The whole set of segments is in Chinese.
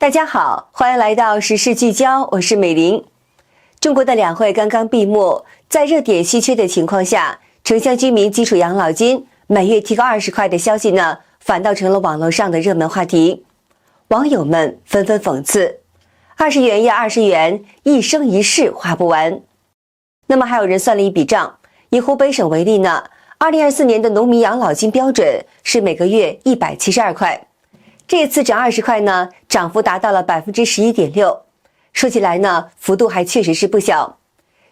大家好，欢迎来到时事聚焦，我是美玲。中国的两会刚刚闭幕，在热点稀缺的情况下，城乡居民基础养老金每月提高20块的消息呢，反倒成了网络上的热门话题。网友们纷纷讽刺，20元呀20元，一生一世花不完。那么还有人算了一笔账，以湖北省为例呢，2024年的农民养老金标准是每个月172块。这次涨20块呢，涨幅达到了11.6%。说起来呢，幅度还确实是不小。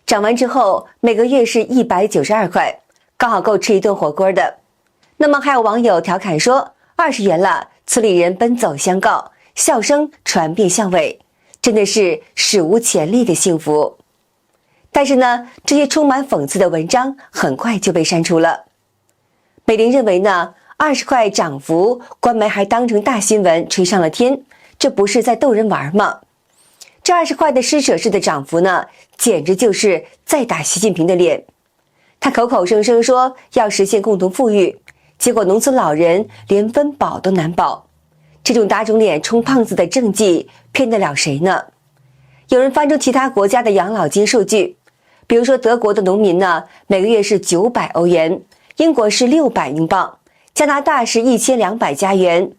涨完之后，每个月是192块，刚好够吃一顿火锅的。那么还有网友调侃说，20元了，村里人奔走相告，笑声传遍巷尾，真的是史无前例的幸福。但是呢，这些充满讽刺的文章很快就被删除了。美玲认为呢，20块涨幅，官媒还当成大新闻吹上了天，这不是在逗人玩吗？这20块的施舍式的涨幅呢，简直就是在打习近平的脸。他口口声声说要实现共同富裕，结果农村老人连温饱都难保。这种打肿脸充胖子的政绩骗得了谁呢？有人翻出其他国家的养老金数据，比如说德国的农民呢，每个月是900欧元，英国是600英镑，加拿大是1200加元。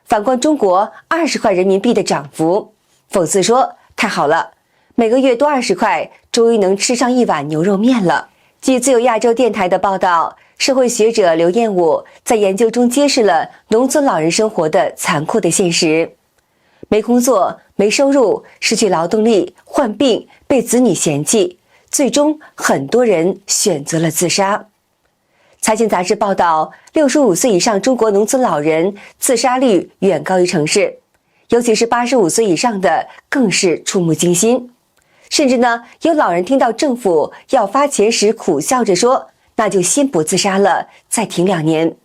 反观中国20块人民币的涨幅，讽刺说太好了，每个月多20块，终于能吃上一碗牛肉面了。据自由亚洲电台的报道，社会学者刘彦武在研究中揭示了农村老人生活的残酷的现实：没工作、没收入、失去劳动力、患病、被子女嫌弃，最终很多人选择了自杀。财经杂志报道，65岁以上中国农村老人自杀率远高于城市，尤其是85岁以上的更是触目惊心。甚至呢，有老人听到政府要发钱时苦笑着说，那就先不自杀了，再停2年。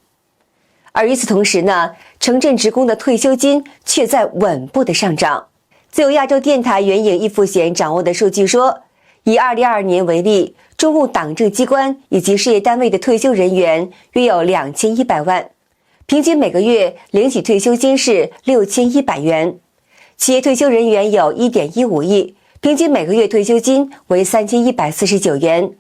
而与此同时呢，城镇职工的退休金却在稳步的上涨。自由亚洲电台援引易富贤掌握的数据说，以2022年为例，中共党政机关以及事业单位的退休人员约有2100万，平均每个月领取退休金是6100元。企业退休人员有1.15亿，平均每个月退休金为3149元。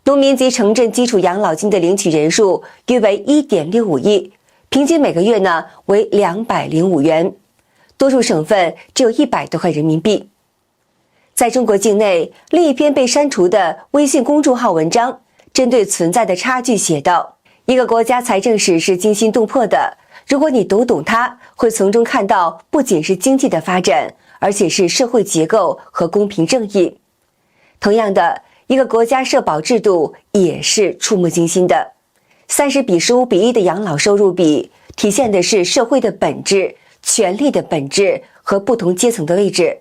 农民及城镇基础养老金的领取人数约为1.65亿，平均每个月呢为205元。多数省份只有100多块人民币。在中国境内，另一篇被删除的微信公众号文章针对存在的差距写道，一个国家财政史是惊心动魄的，如果你读懂它，会从中看到不仅是经济的发展，而且是社会结构和公平正义。同样的，一个国家社保制度也是触目惊心的。30:15:1的养老收入比，体现的是社会的本质、权力的本质和不同阶层的位置。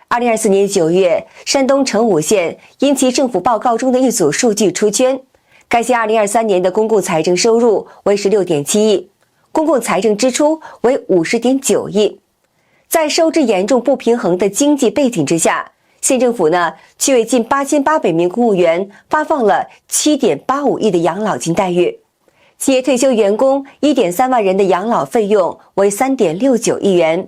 2024年9月，山东成武县因其政府报告中的一组数据出圈，该县2023年的公共财政收入为16.7亿，公共财政支出为50.9亿。在收支严重不平衡的经济背景之下，县政府呢，却为近8800名公务员发放了7.85亿的养老金待遇。企业退休员工1.3万人的养老费用为3.69亿元。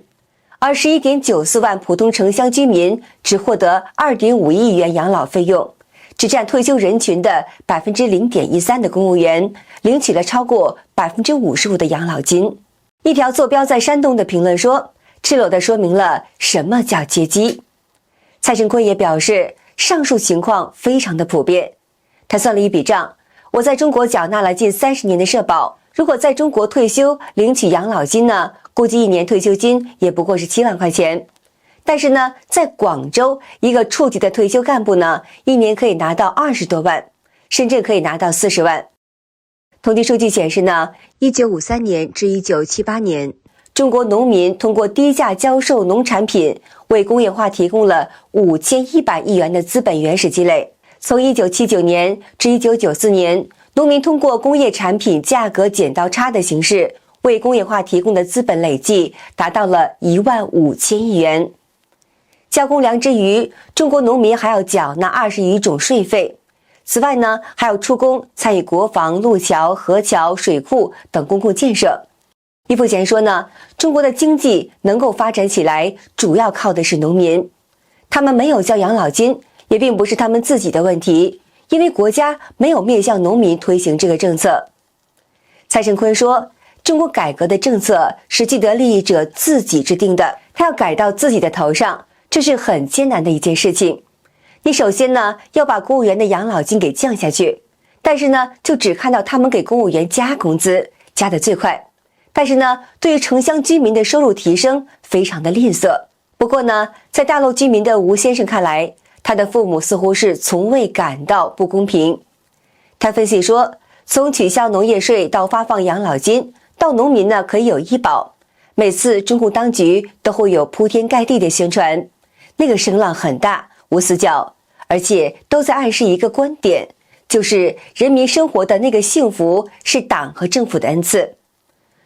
而11.94万普通城乡居民只获得2.5亿元养老费用，只占退休人群的0.13%的公务员领取了超过55%的养老金。一条坐标在山东的评论说，赤裸地说明了什么叫阶级。蔡胜坤也表示，上述情况非常的普遍。他算了一笔账，我在中国缴纳了近30年的社保，如果在中国退休领取养老金呢，估计1年退休金也不过是7万块钱。但是呢，在广州，一个处级的退休干部呢，1年可以拿到20多万，深圳可以拿到40万。统计数据显示呢，1953年至1978年，中国农民通过低价销售农产品，为工业化提供了5100亿元的资本原始积累。从1979年至1994年，农民通过工业产品价格剪刀差的形式，为工业化提供的资本累计达到了15000亿元。交公粮之余，中国农民还要缴纳20余种税费。此外呢，还有出工参与国防、路桥、河桥、水库等公共建设。易富贤说呢，中国的经济能够发展起来，主要靠的是农民。他们没有交养老金，也并不是他们自己的问题，因为国家没有面向农民推行这个政策。蔡胜坤说，中国改革的政策是既得利益者自己制定的，他要改到自己的头上，这是很艰难的一件事情。你首先呢，要把公务员的养老金给降下去，但是呢，就只看到他们给公务员加工资，加得最快。但是呢，对于城乡居民的收入提升非常的吝啬。不过呢，在大陆居民的吴先生看来，他的父母似乎是从未感到不公平。他分析说，从取消农业税到发放养老金，到农民呢可以有医保，每次中共当局都会有铺天盖地的宣传，那个声浪很大，无死角，而且都在暗示一个观点，就是人民生活的那个幸福是党和政府的恩赐。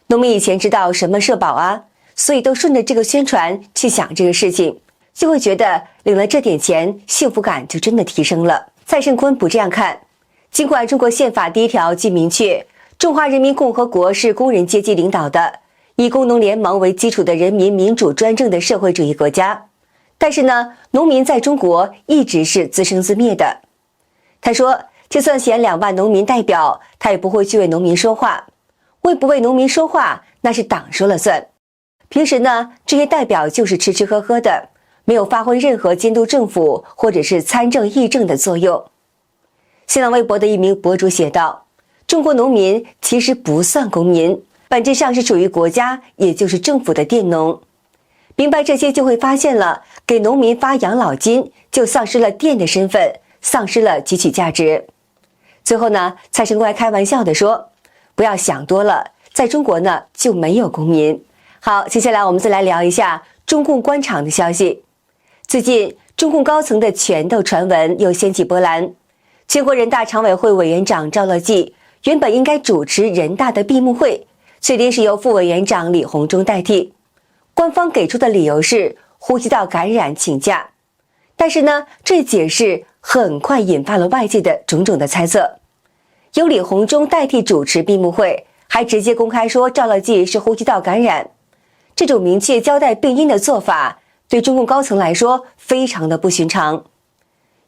农民以前知道什么社保啊，所以都顺着这个宣传去想这个事情，就会觉得领了这点钱，幸福感就真的提升了。蔡胜坤不这样看，尽管中国宪法第1条既明确中华人民共和国是工人阶级领导的，以工农联盟为基础的人民民主专政的社会主义国家，但是呢，农民在中国一直是自生自灭的。他说，就算选2万农民代表，他也不会去为农民说话。为不为农民说话，那是党说了算。平时呢，这些代表就是吃吃喝喝的，没有发挥任何监督政府或者是参政议政的作用。新浪微博的一名博主写道，中国农民其实不算公民，本质上是属于国家，也就是政府的佃农。明白这些就会发现了，给农民发养老金就丧失了佃的身份，丧失了汲取价值。最后呢，蔡胜坤还开玩笑地说，不要想多了，在中国呢就没有公民。好，接下来我们再来聊一下中共官场的消息。最近中共高层的权斗传闻又掀起波澜。全国人大常委会委员长赵乐际原本应该主持人大的闭幕会，却临时由副委员长李鸿忠代替。官方给出的理由是呼吸道感染请假，但是呢，这解释很快引发了外界的种种的猜测。由李鸿忠代替主持闭幕会，还直接公开说赵乐际是呼吸道感染，这种明确交代病因的做法，对中共高层来说非常的不寻常。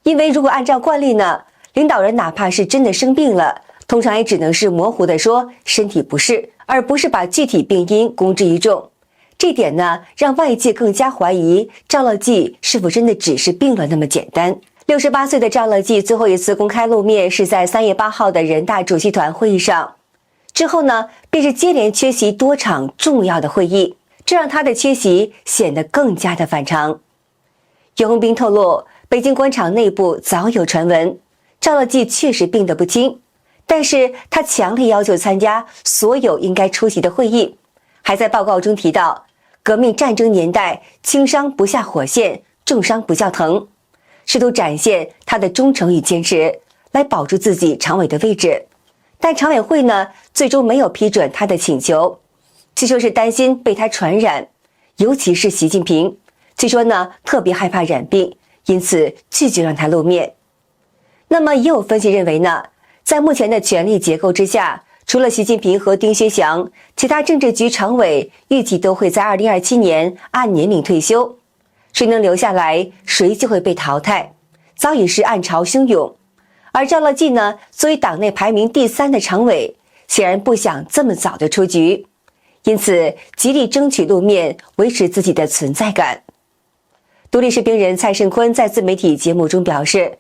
因为如果按照惯例呢，领导人哪怕是真的生病了，通常也只能是模糊的说身体不适，而不是把具体病因公之于众。这点呢，让外界更加怀疑赵乐际是否真的只是病了那么简单。68岁的赵乐际最后一次公开露面是在3月8号的人大主席团会议上，之后呢，便是接连缺席多场重要的会议，这让他的缺席显得更加的反常。袁宏斌透露，北京官场内部早有传闻，赵乐际确实病得不轻，但是他强烈要求参加所有应该出席的会议，还在报告中提到，革命战争年代轻伤不下火线，重伤不叫疼，试图展现他的忠诚与坚持，来保住自己常委的位置。但常委会呢，最终没有批准他的请求，据说是担心被他传染，尤其是习近平，据说呢特别害怕染病，因此拒绝让他露面。那么也有分析认为呢，在目前的权力结构之下，除了习近平和丁薛祥，其他政治局常委预计都会在2027年按年龄退休，谁能留下来，谁就会被淘汰，早已是暗潮汹涌。而赵乐际呢，作为党内排名第3的常委，显然不想这么早的出局，因此极力争取露面，维持自己的存在感。独立时评人蔡胜坤在自媒体节目中表示，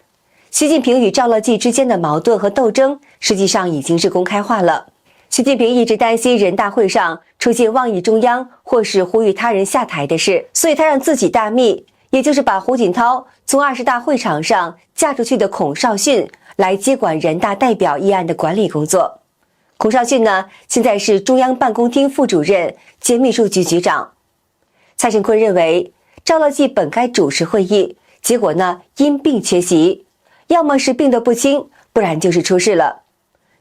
习近平与赵乐际之间的矛盾和斗争实际上已经是公开化了。习近平一直担心人大会上出现妄议中央或是呼吁他人下台的事，所以他让自己大秘，也就是把胡锦涛从20大会场上嫁出去的孔少迅来接管人大代表议案的管理工作。孔少迅呢，现在是中央办公厅副主任兼秘书局局长。蔡胜坤认为，赵乐际本该主持会议，结果呢因病缺席，要么是病得不轻，不然就是出事了。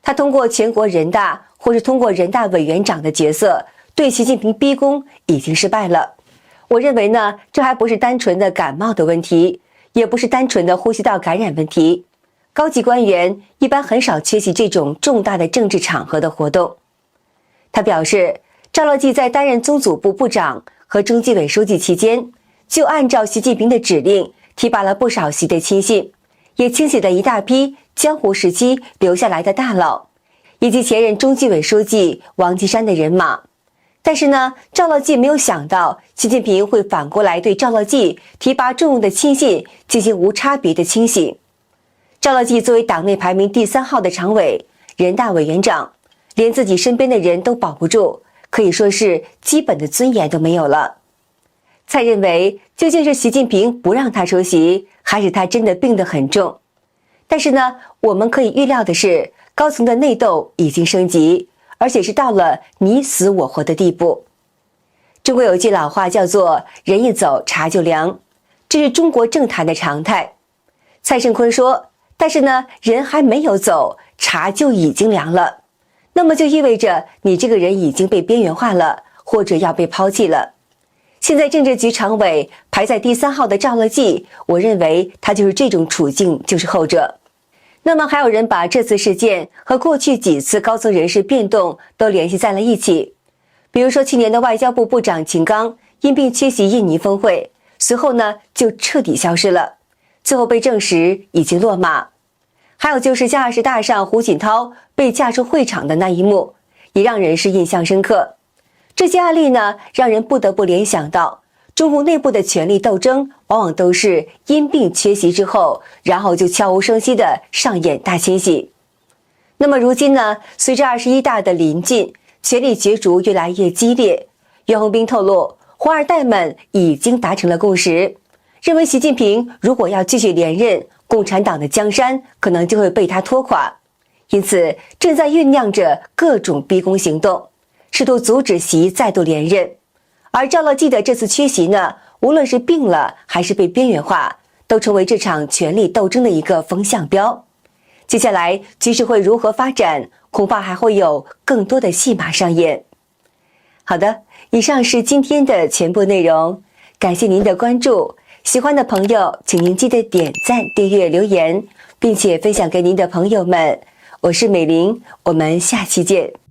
他通过全国人大或是通过人大委员长的角色对习近平逼宫已经失败了。我认为呢，这还不是单纯的感冒的问题，也不是单纯的呼吸道感染问题。高级官员一般很少缺席这种重大的政治场合的活动。他表示，赵乐际在担任宗组部部长和中纪委书记期间，就按照习近平的指令提拔了不少习的亲信，也清洗了一大批江湖时期留下来的大佬，以及前任中纪委书记王岐山的人马。但是呢，赵乐际没有想到习近平会反过来对赵乐际提拔重用的亲信进行无差别的清洗。赵乐际作为党内排名第3号的常委、人大委员长，连自己身边的人都保不住，可以说是基本的尊严都没有了。蔡认为，究竟是习近平不让他出席，还是他真的病得很重？但是呢，我们可以预料的是，高层的内斗已经升级，而且是到了你死我活的地步。中国有句老话叫做“人一走，茶就凉”，这是中国政坛的常态。蔡胜坤说，但是呢，人还没有走，茶就已经凉了。那么就意味着你这个人已经被边缘化了，或者要被抛弃了。现在政治局常委排在第3号的赵乐际，我认为他就是这种处境，就是后者。那么还有人把这次事件和过去几次高层人事变动都联系在了一起，比如说去年的外交部部长秦刚因病缺席印尼峰会，随后呢就彻底消失了，最后被证实已经落马。还有就是下20大上胡锦涛被架出会场的那一幕，也让人是印象深刻。这些案例呢，让人不得不联想到中共内部的权力斗争往往都是因病缺席之后，然后就悄无声息地上演大清洗。那么如今呢，随着21大的临近，权力角逐越来越激烈，袁宏斌透露，红二代们已经达成了共识，认为习近平如果要继续连任，共产党的江山可能就会被他拖垮，因此正在酝酿着各种逼宫行动，试图阻止习再度连任。而赵乐际的这次缺席呢，无论是病了还是被边缘化，都成为这场权力斗争的一个风向标。接下来局势会如何发展，恐怕还会有更多的戏码上演。好的，以上是今天的全部内容，感谢您的关注。喜欢的朋友，请您记得点赞、订阅、留言，并且分享给您的朋友们。我是美玲，我们下期见。